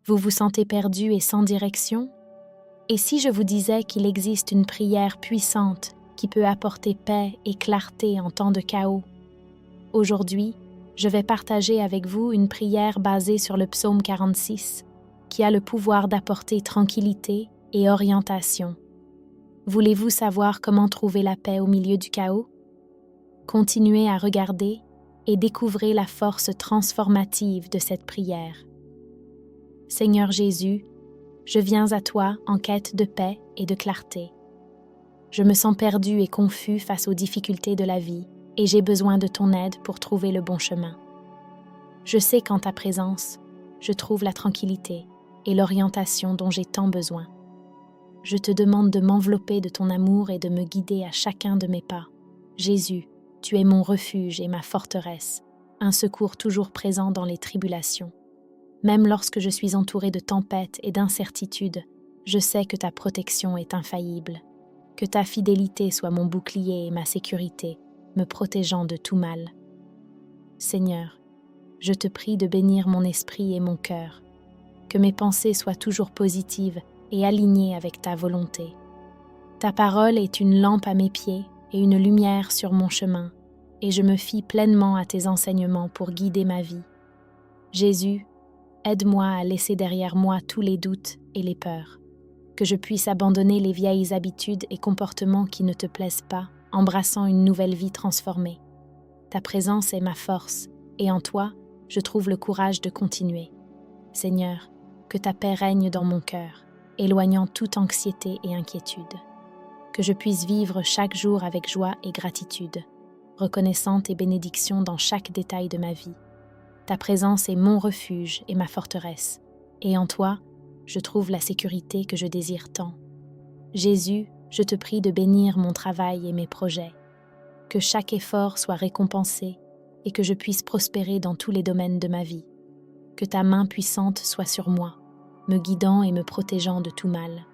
Vous vous sentez perdu et sans direction? Et si je vous disais qu'il existe une prière puissante qui peut apporter paix et clarté en temps de chaos? Aujourd'hui, je vais partager avec vous une prière basée sur le psaume 46, qui a le pouvoir d'apporter tranquillité et orientation. Voulez-vous savoir comment trouver la paix au milieu du chaos? Continuez à regarder et découvrez la force transformative de cette prière. Seigneur Jésus, je viens à toi en quête de paix et de clarté. Je me sens perdu et confus face aux difficultés de la vie et j'ai besoin de ton aide pour trouver le bon chemin. Je sais qu'en ta présence, je trouve la tranquillité et l'orientation dont j'ai tant besoin. Je te demande de m'envelopper de ton amour et de me guider à chacun de mes pas. Jésus, tu es mon refuge et ma forteresse, un secours toujours présent dans les tribulations. Même lorsque je suis entourée de tempêtes et d'incertitudes, je sais que ta protection est infaillible. Que ta fidélité soit mon bouclier et ma sécurité, me protégeant de tout mal. Seigneur, je te prie de bénir mon esprit et mon cœur, que mes pensées soient toujours positives et alignées avec ta volonté. Ta parole est une lampe à mes pieds et une lumière sur mon chemin, et je me fie pleinement à tes enseignements pour guider ma vie. Jésus, aide-moi à laisser derrière moi tous les doutes et les peurs, que je puisse abandonner les vieilles habitudes et comportements qui ne te plaisent pas, embrassant une nouvelle vie transformée. Ta présence est ma force, et en toi, je trouve le courage de continuer. Seigneur, que ta paix règne dans mon cœur, éloignant toute anxiété et inquiétude. Que je puisse vivre chaque jour avec joie et gratitude, reconnaissante et bénédiction dans chaque détail de ma vie. Ta présence est mon refuge et ma forteresse, et en toi, je trouve la sécurité que je désire tant. Jésus, je te prie de bénir mon travail et mes projets, que chaque effort soit récompensé et que je puisse prospérer dans tous les domaines de ma vie. Que ta main puissante soit sur moi, me guidant et me protégeant de tout mal.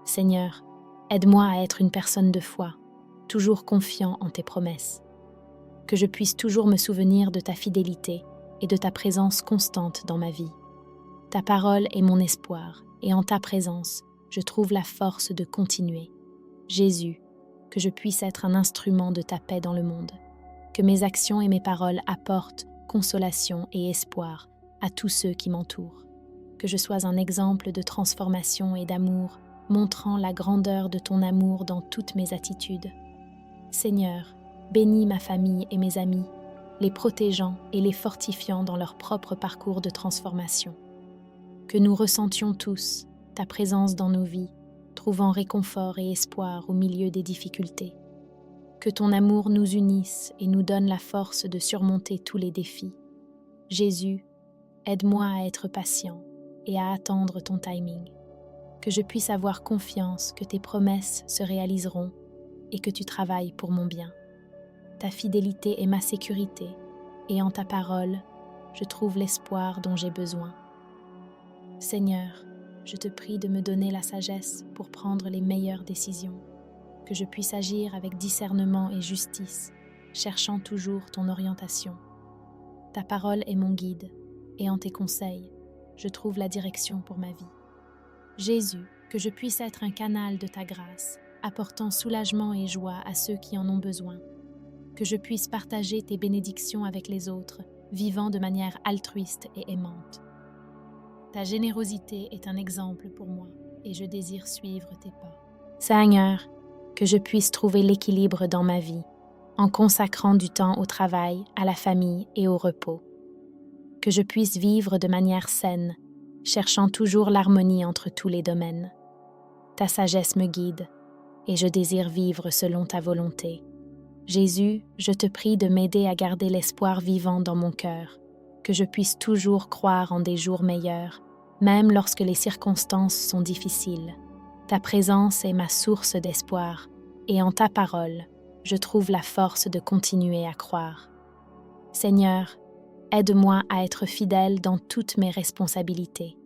Seigneur, aide-moi à être une personne de foi, toujours confiant en tes promesses. Que je puisse toujours me souvenir de ta fidélité et de ta présence constante dans ma vie. Ta parole est mon espoir, et en ta présence, je trouve la force de continuer. Jésus, que je puisse être un instrument de ta paix dans le monde. Que mes actions et mes paroles apportent consolation et espoir à tous ceux qui m'entourent. Que je sois un exemple de transformation et d'amour, montrant la grandeur de ton amour dans toutes mes attitudes. Seigneur, bénis ma famille et mes amis, les protégeant et les fortifiant dans leur propre parcours de transformation. Que nous ressentions tous ta présence dans nos vies, trouvant réconfort et espoir au milieu des difficultés. Que ton amour nous unisse et nous donne la force de surmonter tous les défis. Jésus, aide-moi à être patient et à attendre ton timing. Que je puisse avoir confiance que tes promesses se réaliseront et que tu travailles pour mon bien. Ta fidélité est ma sécurité, et en ta parole, je trouve l'espoir dont j'ai besoin. Seigneur, je te prie de me donner la sagesse pour prendre les meilleures décisions, que je puisse agir avec discernement et justice, cherchant toujours ton orientation. Ta parole est mon guide, et en tes conseils, je trouve la direction pour ma vie. Jésus, que je puisse être un canal de ta grâce, apportant soulagement et joie à ceux qui en ont besoin. Que je puisse partager tes bénédictions avec les autres, vivant de manière altruiste et aimante. Ta générosité est un exemple pour moi, et je désire suivre tes pas. Seigneur, que je puisse trouver l'équilibre dans ma vie, en consacrant du temps au travail, à la famille et au repos. Que je puisse vivre de manière saine, cherchant toujours l'harmonie entre tous les domaines. Ta sagesse me guide, et je désire vivre selon ta volonté. Jésus, je te prie de m'aider à garder l'espoir vivant dans mon cœur, que je puisse toujours croire en des jours meilleurs, même lorsque les circonstances sont difficiles. Ta présence est ma source d'espoir, et en ta parole, je trouve la force de continuer à croire. Seigneur, aide-moi à être fidèle dans toutes mes responsabilités,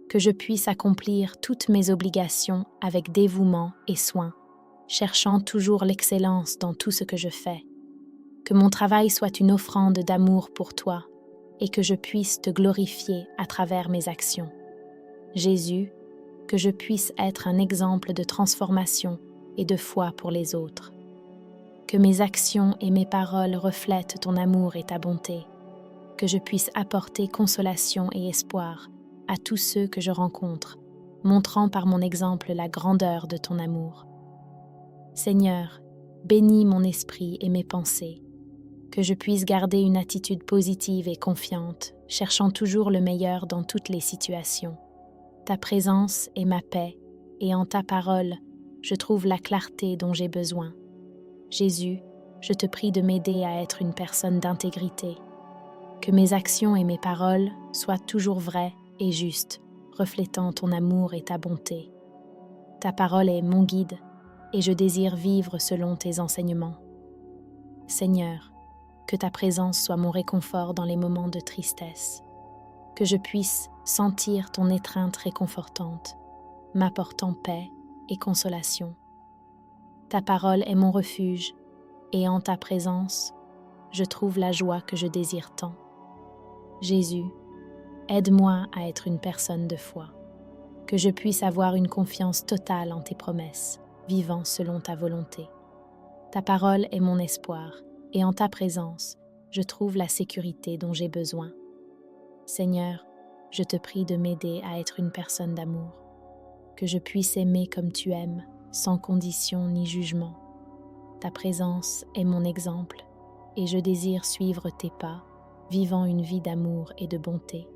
que je puisse accomplir toutes mes obligations avec dévouement et soin, cherchant toujours l'excellence dans tout ce que je fais. Que mon travail soit une offrande d'amour pour toi et que je puisse te glorifier à travers mes actions. Jésus, que je puisse être un exemple de transformation et de foi pour les autres. Que mes actions et mes paroles reflètent ton amour et ta bonté. Que je puisse apporter consolation et espoir à tous ceux que je rencontre, montrant par mon exemple la grandeur de ton amour. Seigneur, bénis mon esprit et mes pensées, que je puisse garder une attitude positive et confiante, cherchant toujours le meilleur dans toutes les situations. Ta présence est ma paix, et en ta parole, je trouve la clarté dont j'ai besoin. Jésus, je te prie de m'aider à être une personne d'intégrité, que mes actions et mes paroles soient toujours vraies et justes, reflétant ton amour et ta bonté. Ta parole est mon guide, et je désire vivre selon tes enseignements. Seigneur, que ta présence soit mon réconfort dans les moments de tristesse, que je puisse sentir ton étreinte réconfortante, m'apportant paix et consolation. Ta parole est mon refuge, et en ta présence, je trouve la joie que je désire tant. Jésus, aide-moi à être une personne de foi, que je puisse avoir une confiance totale en tes promesses, vivant selon ta volonté. Ta parole est mon espoir, et en ta présence, je trouve la sécurité dont j'ai besoin. Seigneur, je te prie de m'aider à être une personne d'amour, que je puisse aimer comme tu aimes, sans condition ni jugement. Ta présence est mon exemple, et je désire suivre tes pas, vivant une vie d'amour et de bonté.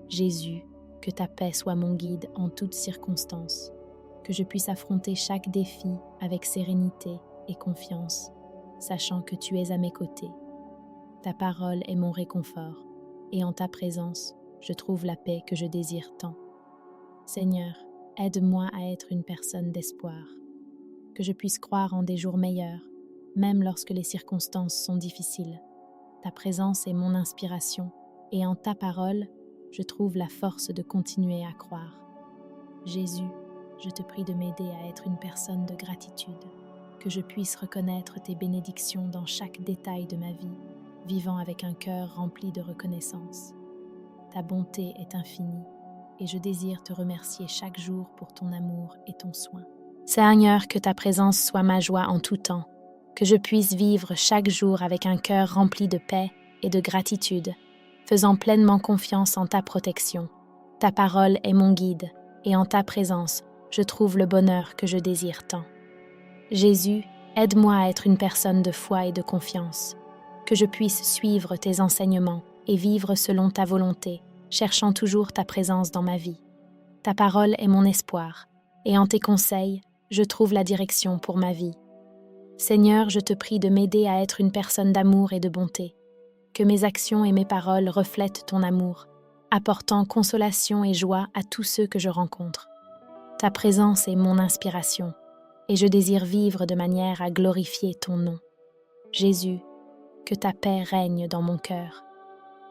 Jésus, que ta paix soit mon guide en toutes circonstances, que je puisse affronter chaque défi avec sérénité et confiance, sachant que tu es à mes côtés. Ta parole est mon réconfort, et en ta présence, je trouve la paix que je désire tant. Seigneur, aide-moi à être une personne d'espoir, que je puisse croire en des jours meilleurs, même lorsque les circonstances sont difficiles. Ta présence est mon inspiration, et en ta parole, je trouve la force de continuer à croire. Jésus, je te prie de m'aider à être une personne de gratitude, que je puisse reconnaître tes bénédictions dans chaque détail de ma vie, vivant avec un cœur rempli de reconnaissance. Ta bonté est infinie, et je désire te remercier chaque jour pour ton amour et ton soin. Seigneur, que ta présence soit ma joie en tout temps, que je puisse vivre chaque jour avec un cœur rempli de paix et de gratitude, faisant pleinement confiance en ta protection. Ta parole est mon guide, et en ta présence, je trouve le bonheur que je désire tant. Jésus, aide-moi à être une personne de foi et de confiance, que je puisse suivre tes enseignements et vivre selon ta volonté, cherchant toujours ta présence dans ma vie. Ta parole est mon espoir, et en tes conseils, je trouve la direction pour ma vie. Seigneur, je te prie de m'aider à être une personne d'amour et de bonté, que mes actions et mes paroles reflètent ton amour, apportant consolation et joie à tous ceux que je rencontre. Ta présence est mon inspiration, et je désire vivre de manière à glorifier ton nom. Jésus, que ta paix règne dans mon cœur,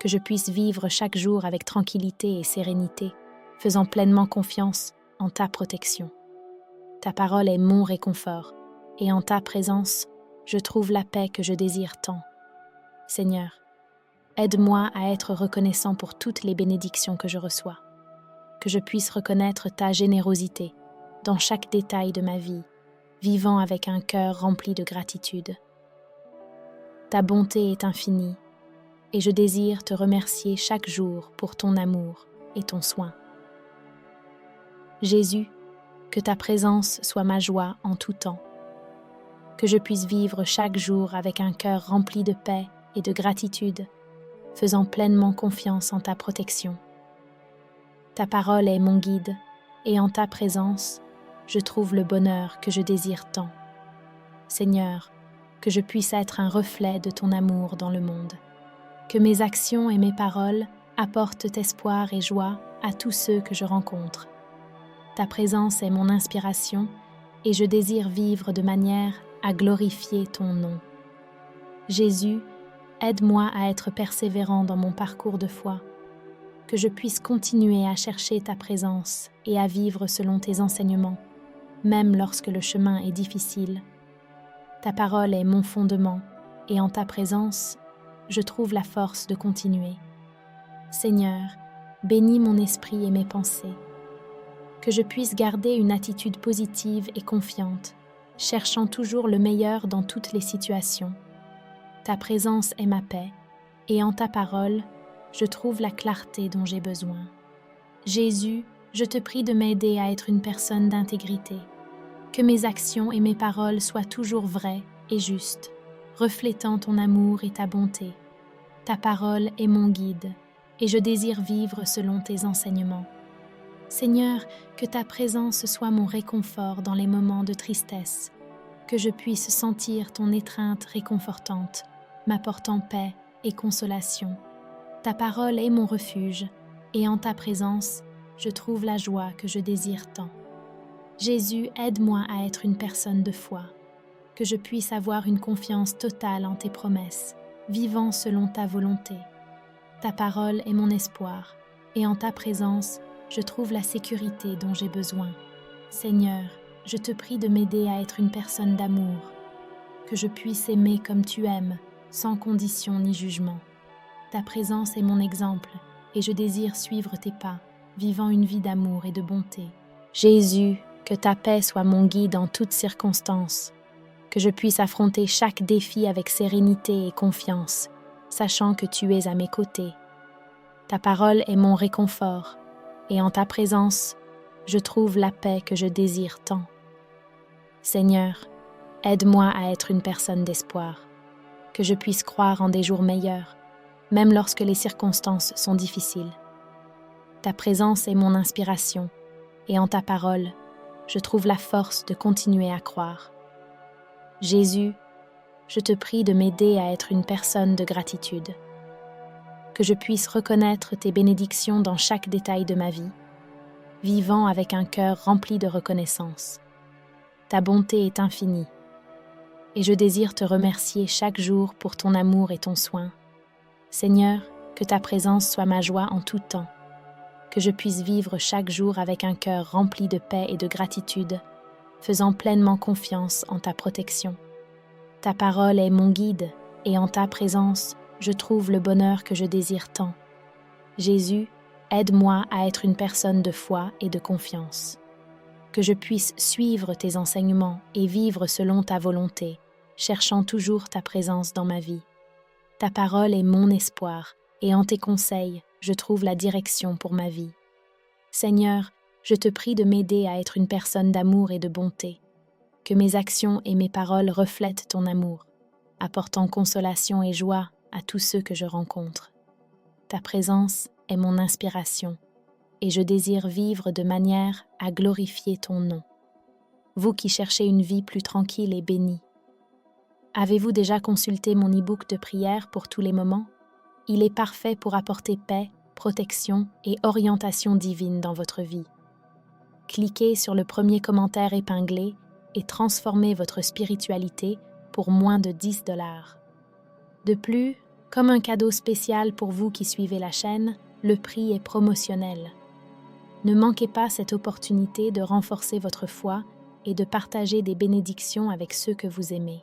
que je puisse vivre chaque jour avec tranquillité et sérénité, faisant pleinement confiance en ta protection. Ta parole est mon réconfort, et en ta présence, je trouve la paix que je désire tant. Seigneur, aide-moi à être reconnaissant pour toutes les bénédictions que je reçois, que je puisse reconnaître ta générosité dans chaque détail de ma vie, vivant avec un cœur rempli de gratitude. Ta bonté est infinie, et je désire te remercier chaque jour pour ton amour et ton soin. Jésus, que ta présence soit ma joie en tout temps, que je puisse vivre chaque jour avec un cœur rempli de paix et de gratitude, faisant pleinement confiance en ta protection. Ta parole est mon guide, et en ta présence, je trouve le bonheur que je désire tant. Seigneur, que je puisse être un reflet de ton amour dans le monde, que mes actions et mes paroles apportent espoir et joie à tous ceux que je rencontre. Ta présence est mon inspiration, et je désire vivre de manière à glorifier ton nom. Jésus, aide-moi à être persévérant dans mon parcours de foi, que je puisse continuer à chercher ta présence et à vivre selon tes enseignements, même lorsque le chemin est difficile. Ta parole est mon fondement, et en ta présence, je trouve la force de continuer. Seigneur, bénis mon esprit et mes pensées, que je puisse garder une attitude positive et confiante, cherchant toujours le meilleur dans toutes les situations. Ta présence est ma paix, et en ta parole, je trouve la clarté dont j'ai besoin. Jésus, je te prie de m'aider à être une personne d'intégrité, que mes actions et mes paroles soient toujours vraies et justes, reflétant ton amour et ta bonté. Ta parole est mon guide, et je désire vivre selon tes enseignements. Seigneur, que ta présence soit mon réconfort dans les moments de tristesse, que je puisse sentir ton étreinte réconfortante, m'apportant paix et consolation. Ta parole est mon refuge, et en ta présence, je trouve la joie que je désire tant. Jésus, aide-moi à être une personne de foi, que je puisse avoir une confiance totale en tes promesses, vivant selon ta volonté. Ta parole est mon espoir, et en ta présence, je trouve la sécurité dont j'ai besoin. Seigneur, je te prie de m'aider à être une personne d'amour, que je puisse aimer comme tu aimes, sans condition ni jugement. Ta présence est mon exemple, et je désire suivre tes pas, vivant une vie d'amour et de bonté. Jésus, que ta paix soit mon guide en toutes circonstances, que je puisse affronter chaque défi avec sérénité et confiance, sachant que tu es à mes côtés. Ta parole est mon réconfort, et en ta présence, je trouve la paix que je désire tant. Seigneur, aide-moi à être une personne d'espoir, que je puisse croire en des jours meilleurs, même lorsque les circonstances sont difficiles. Ta présence est mon inspiration, et en ta parole, je trouve la force de continuer à croire. Jésus, je te prie de m'aider à être une personne de gratitude, que je puisse reconnaître tes bénédictions dans chaque détail de ma vie, vivant avec un cœur rempli de reconnaissance. Ta bonté est infinie, et je désire te remercier chaque jour pour ton amour et ton soin. Seigneur, que ta présence soit ma joie en tout temps, que je puisse vivre chaque jour avec un cœur rempli de paix et de gratitude, faisant pleinement confiance en ta protection. Ta parole est mon guide, et en ta présence, je trouve le bonheur que je désire tant. Jésus, aide-moi à être une personne de foi et de confiance, que je puisse suivre tes enseignements et vivre selon ta volonté, cherchant toujours ta présence dans ma vie. Ta parole est mon espoir, et en tes conseils, je trouve la direction pour ma vie. Seigneur, je te prie de m'aider à être une personne d'amour et de bonté, que mes actions et mes paroles reflètent ton amour, apportant consolation et joie à tous ceux que je rencontre. Ta présence est mon inspiration, et je désire vivre de manière à glorifier ton nom. Vous qui cherchez une vie plus tranquille et bénie, avez-vous déjà consulté mon e-book de prière pour tous les moments? Il est parfait pour apporter paix, protection et orientation divine dans votre vie. Cliquez sur le premier commentaire épinglé et transformez votre spiritualité pour moins de 10 $. De plus, comme un cadeau spécial pour vous qui suivez la chaîne, le prix est promotionnel. Ne manquez pas cette opportunité de renforcer votre foi et de partager des bénédictions avec ceux que vous aimez.